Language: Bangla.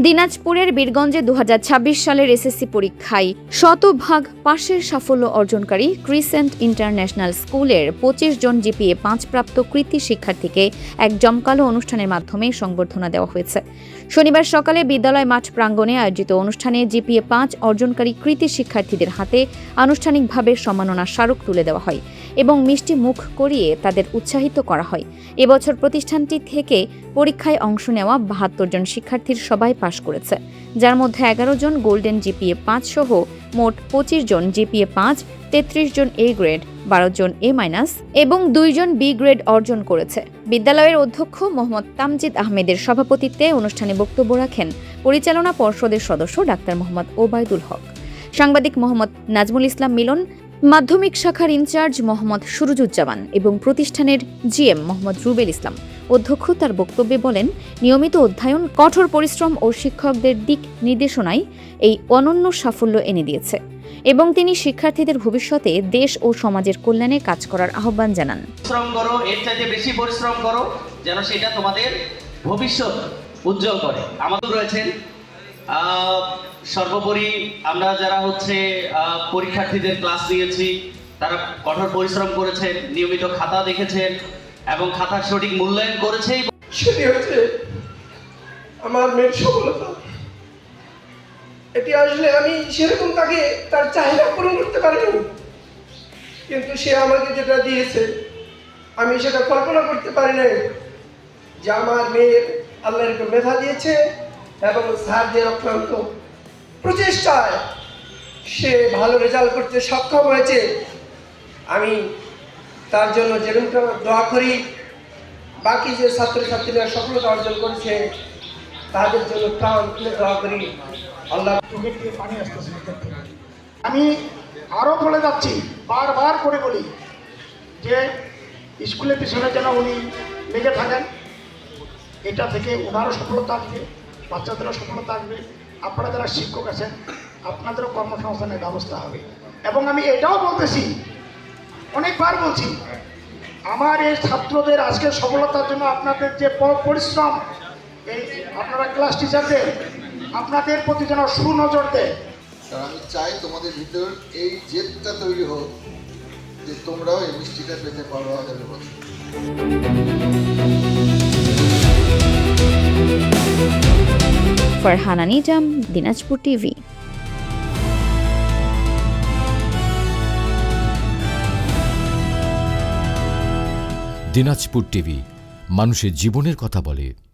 দিনাজপুরের বীরগঞ্জে 2026 সালের এসএসসি পরীক্ষায় শতভাগ পাশের সাফল্য অর্জনকারী ক্রিসেন্ট ইন্টারন্যাশনাল স্কুলের 25 জন জিপিএ 5 প্রাপ্ত কৃতী শিক্ষার্থীকে এক জমকালো অনুষ্ঠানের মাধ্যমে সংবর্ধনা দেওয়া হয়েছে। শনিবার সকালে বিদ্যালয় মাঠ প্রাঙ্গণে আয়োজিত অনুষ্ঠানে জিপিএ 5 অর্জনকারী কৃতী শিক্ষার্থীদের হাতে আনুষ্ঠানিকভাবে সম্মাননা স্মারক তুলে দেওয়া হয় এবং মিষ্টি মুখ করিয়ে তাদের উৎসাহিত করা হয়। এবছর প্রতিষ্ঠানটি থেকে পরীক্ষায় অংশ নেওয়া 72 জন শিক্ষার্থীর সবাই পাশ করেছে, যার মধ্যে 11 জন গোল্ডেন জিপিএ 5 সহ মোট 25 জন জিপিএ 5, 33 জন এ গ্রেড, 12 জন A- এবং 2 জন বি গ্রেড অর্জন করেছে। বিদ্যালয়ের অধ্যক্ষ মোহাম্মদ তামজিদ আহমেদের সভাপতিত্বে অনুষ্ঠানে বক্তব্য রাখেন পরিচালনা পর্ষদের সদস্য ডাক্তার মোহাম্মদ ওবায়দুল হক, সাংবাদিক মোহাম্মদ নাজমুল ইসলাম মিলন, মাধ্যমিক শাখার ইনচার্জ মোহাম্মদ সুরুজুজ্জামান এবং প্রতিষ্ঠানের জিএম মোহাম্মদ রুবেল ইসলাম। অধ্যক্ষ তার বক্তব্যে বলেন, নিয়মিত অধ্যয়ন, কঠোর পরিশ্রম ও শিক্ষকদের দিক নির্দেশনায় এই অনন্য সাফল্য এনে দিয়েছে এবং তিনি শিক্ষার্থীদের ভবিষ্যতে দেশ ও সমাজের কল্যাণে কাজ করার আহ্বান জানান। পরিশ্রম করো, এর চাইতে বেশি পরিশ্রম করো, যেন সেটা তোমাদের ভবিষ্যৎ উজ্জ্বল করে। আমাদের রয়েছেন সর্বোপরি আমরা যারা পরীক্ষার্থীদের ক্লাস নিয়েছি, তারা কঠোর পরিশ্রম করেছেন, নিয়মিত খাতা দেখেছেন এবং খাতার সঠিক মূল্যায়ন করেছে। সেটি হচ্ছে আমার মেয়ের সফলতা। এটি আসলে আমি সেরকম তাকে তার চাহিদা পূরণ করতে পারিনি, কিন্তু সে আমাকে যেটা দিয়েছে আমি সেটা কল্পনা করতে পারি নাই যে আমার মেয়ের আল্লাহ এরকম মেধা দিয়েছে এবং স্যারদের অক্লান্ত প্রচেষ্টায় সে ভালো রেজাল্ট করতে সক্ষম হয়েছে। আমি তার জন্য যেরকমটা দোয়া করি, বাকি যে ছাত্রছাত্রীরা সফলতা অর্জন করেছে তাদের জন্য প্রাণ খুলে দোয়া করি। আল্লাহ চোখের দিকে পানি আসতেছে। আমি আরও বলে যাচ্ছি, বারবার করে বলি যে স্কুলের পিছনে যেন উনি লেগে থাকেন, এটা থেকে ওনারও সফলতা আসবে, বাচ্চাদেরও সফলতা আসবে, আপনারা যারা শিক্ষক আছেন আপনাদেরও কর্মসংস্থানের ব্যবস্থা হবে। এবং আমি এটাও বলতেছি, অনেকবার বলছি, আমার এই ছাত্রদের আজকের সফলতার জন্য আপনাদের যে পরিশ্রম, এই আপনারা ক্লাস টিচারদের আপনাদের প্রতি যেন সুনজর দেয়। কারণ আমি চাই তোমাদের ভিতর এই জেদটা তৈরি হোক যে তোমরাও এই মিষ্টিটা পেতে পারো আগামী বছর। ফারহানা নিজাম, দিনাজপুর টিভি। দিনাজপুর টিভি মানুষের জীবনের কথা বলে।